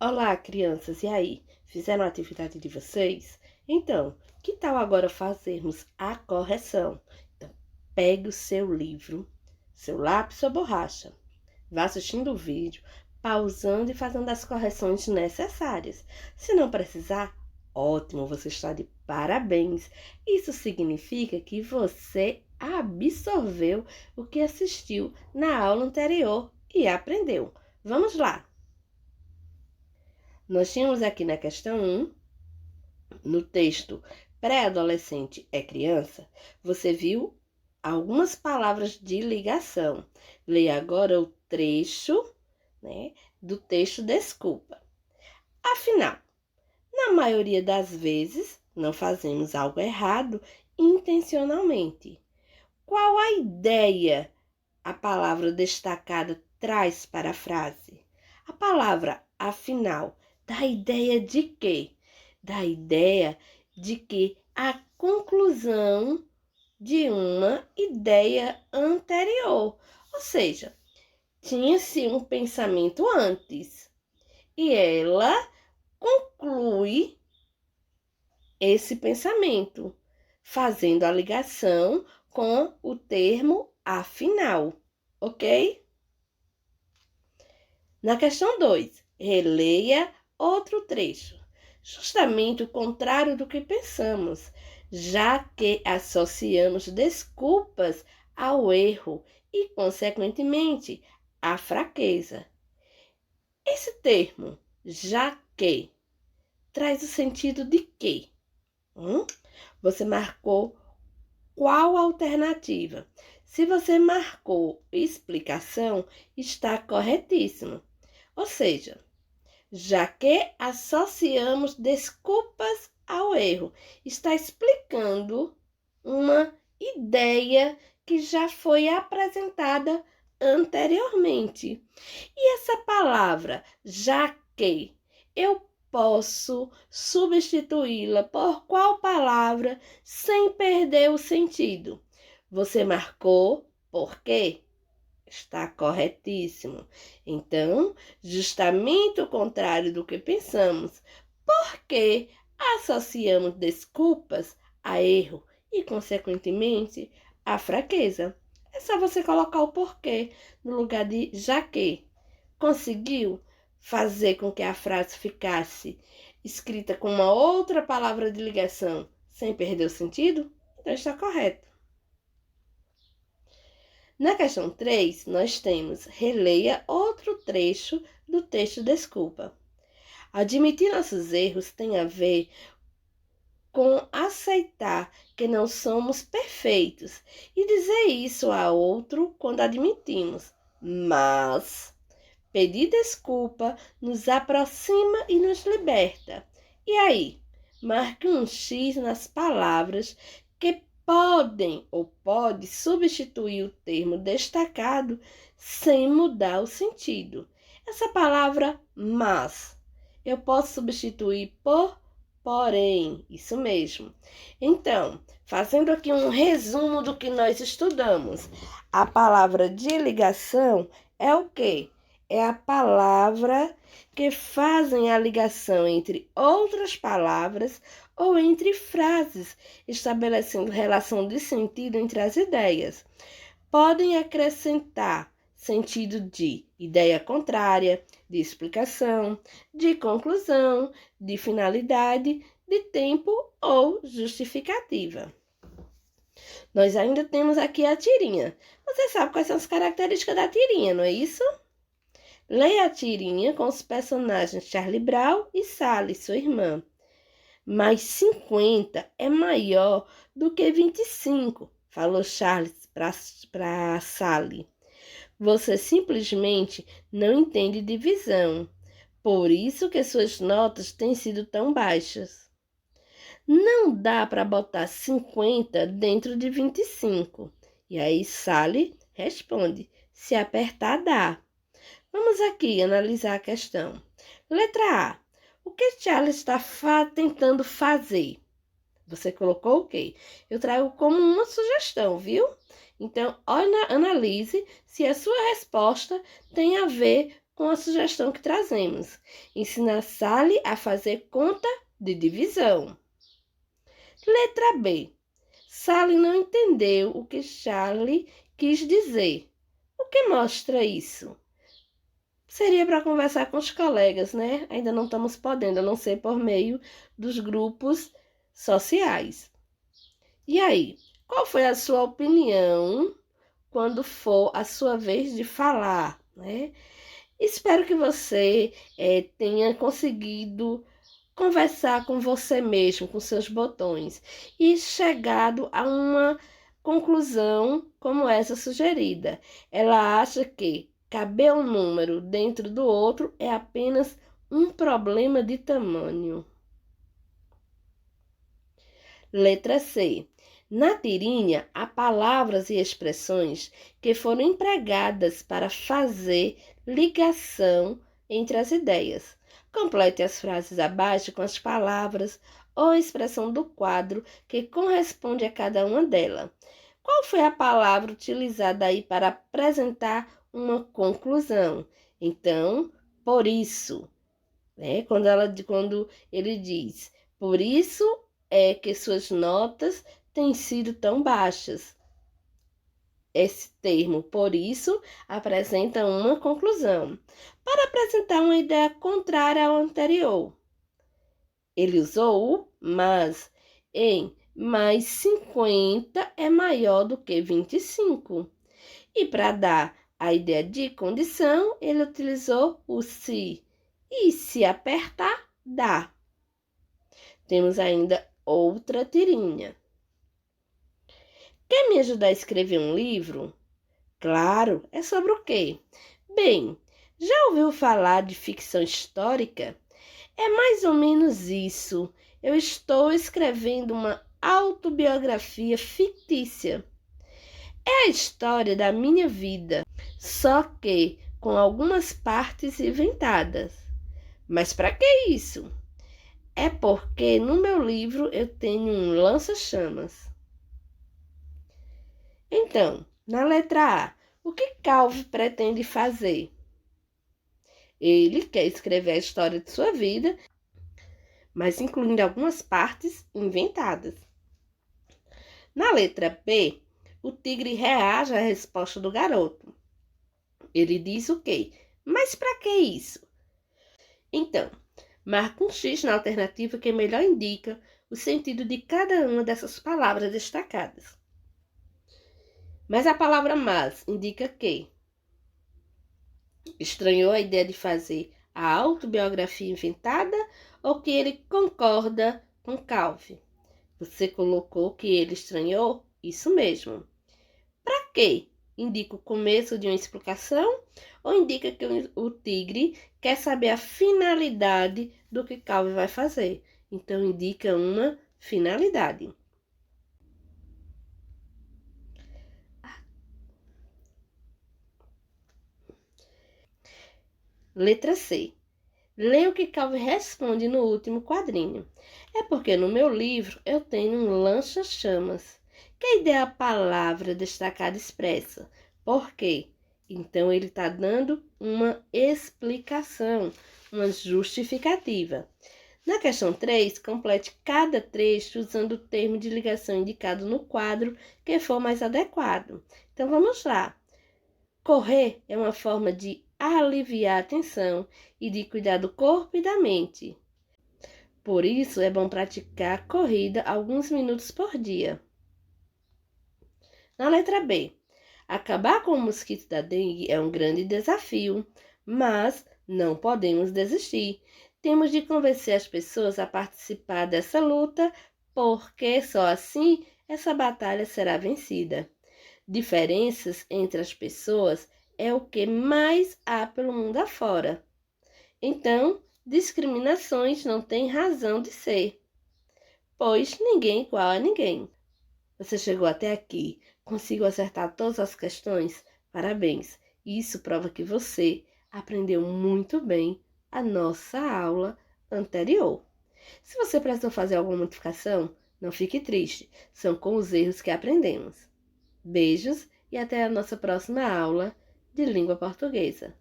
Olá, crianças, e aí? Fizeram a atividade de vocês? Então, que tal agora fazermos a correção? Então, pegue o seu livro, seu lápis ou borracha, vá assistindo o vídeo, pausando e fazendo as correções necessárias. Se não precisar, ótimo, você está de parabéns. Isso significa que você absorveu o que assistiu na aula anterior e aprendeu. Vamos lá! Nós tínhamos aqui na questão 1, no texto pré-adolescente é criança, você viu algumas palavras de ligação. Leia agora o trecho, do texto desculpa. Afinal, na maioria das vezes, não fazemos algo errado intencionalmente. Qual a ideia a palavra destacada traz para a frase? A palavra afinal dá ideia de quê? Dá ideia de que a conclusão de uma ideia anterior. Ou seja, tinha-se um pensamento antes e ela conclui esse pensamento, fazendo a ligação com o termo afinal, ok? Na questão 2, releia outro trecho, justamente o contrário do que pensamos, já que associamos desculpas ao erro e, consequentemente, à fraqueza. Esse termo, já que, traz o sentido de quê? Você marcou qual alternativa? Se você marcou explicação, está corretíssimo. Ou seja, já que associamos desculpas ao erro, está explicando uma ideia que já foi apresentada anteriormente. E essa palavra, já que, eu posso substituí-la por qual palavra sem perder o sentido? Você marcou por quê? Está corretíssimo. Então, justamente o contrário do que pensamos, porque associamos desculpas a erro e, consequentemente, a fraqueza. É só você colocar o porquê no lugar de já que. Conseguiu fazer com que a frase ficasse escrita com uma outra palavra de ligação sem perder o sentido? Então está correto. Na questão 3, nós temos releia outro trecho do texto desculpa. Admitir nossos erros tem a ver com aceitar que não somos perfeitos e dizer isso a outro quando admitimos. Mas pedir desculpa nos aproxima e nos liberta. E aí? Marque um X nas palavras que podem ou pode substituir o termo destacado sem mudar o sentido. Essa palavra mas eu posso substituir por porém, isso mesmo. Então, fazendo aqui um resumo do que nós estudamos, a palavra de ligação é o quê? É a palavra que fazem a ligação entre outras palavras ou entre frases, estabelecendo relação de sentido entre as ideias. Podem acrescentar sentido de ideia contrária, de explicação, de conclusão, de finalidade, de tempo ou justificativa. Nós ainda temos aqui a tirinha. Você sabe quais são as características da tirinha, não é isso? Leia a tirinha com os personagens Charlie Brown e Sally, sua irmã. Mas 50 é maior do que 25, falou Charles para Sally. Você simplesmente não entende divisão. Por isso que suas notas têm sido tão baixas. Não dá para botar 50 dentro de 25. E aí Sally responde, se apertar dá. Vamos aqui analisar a questão. Letra A. O que Charles está tentando fazer? Você colocou o quê? Eu trago como uma sugestão, viu? Então, analise se a sua resposta tem a ver com a sugestão que trazemos. Ensinar Sally a fazer conta de divisão. Letra B. Sally não entendeu o que Charlie quis dizer. O que mostra isso? Seria para conversar com os colegas, né? Ainda não estamos podendo, a não ser por meio dos grupos sociais. E aí, qual foi a sua opinião quando for a sua vez de falar, né? Espero que você tenha conseguido conversar com você mesmo, com seus botões, e chegado a uma conclusão como essa sugerida. Ela acha que caber um número dentro do outro é apenas um problema de tamanho. Letra C. Na tirinha, há palavras e expressões que foram empregadas para fazer ligação entre as ideias. Complete as frases abaixo com as palavras ou expressão do quadro que corresponde a cada uma delas. Qual foi a palavra utilizada aí para apresentar uma conclusão? Então, por isso, né? Quando ele diz, por isso é que suas notas têm sido tão baixas. Esse termo, por isso, apresenta uma conclusão. Para apresentar uma ideia contrária ao anterior, ele usou o mas em mais 50 é maior do que 25. E para dar a ideia de condição, ele utilizou o se. E se apertar, dá. Temos ainda outra tirinha. Quer me ajudar a escrever um livro? Claro, é sobre o quê? Bem, já ouviu falar de ficção histórica? É mais ou menos isso. Eu estou escrevendo uma autobiografia fictícia. É a história da minha vida, só que com algumas partes inventadas. Mas para que isso? É porque no meu livro eu tenho um lança-chamas. Então, na letra A, o que Calvi pretende fazer? Ele quer escrever a história de sua vida, mas incluindo algumas partes inventadas. Na letra B, o tigre reage à resposta do garoto. Ele diz o quê? Mas para que isso? Então, marca um X na alternativa que melhor indica o sentido de cada uma dessas palavras destacadas. Mas a palavra mas indica que estranhou a ideia de fazer a autobiografia inventada ou que ele concorda com Calvi? Você colocou que ele estranhou? Isso mesmo. Para quê? Indica o começo de uma explicação ou indica que o tigre quer saber a finalidade do que Calvi vai fazer? Então, indica uma finalidade. Letra C. Leia o que Calvi responde no último quadrinho. É porque no meu livro eu tenho um lança-chamas. Que ideia a palavra destacada expressa? Por quê? Então ele está dando uma explicação, uma justificativa. Na questão 3, complete cada trecho usando o termo de ligação indicado no quadro que for mais adequado. Então vamos lá. Correr é uma forma de aliviar a tensão e de cuidar do corpo e da mente. Por isso, é bom praticar corrida alguns minutos por dia. Na letra B, acabar com o mosquito da dengue é um grande desafio, mas não podemos desistir. Temos de convencer as pessoas a participar dessa luta, porque só assim essa batalha será vencida. Diferenças entre as pessoas é o que mais há pelo mundo afora. Então, discriminações não têm razão de ser, pois ninguém é igual a ninguém. Você chegou até aqui, conseguiu acertar todas as questões? Parabéns! Isso prova que você aprendeu muito bem a nossa aula anterior. Se você precisou fazer alguma modificação, não fique triste, são com os erros que aprendemos. Beijos e até a nossa próxima aula de língua portuguesa.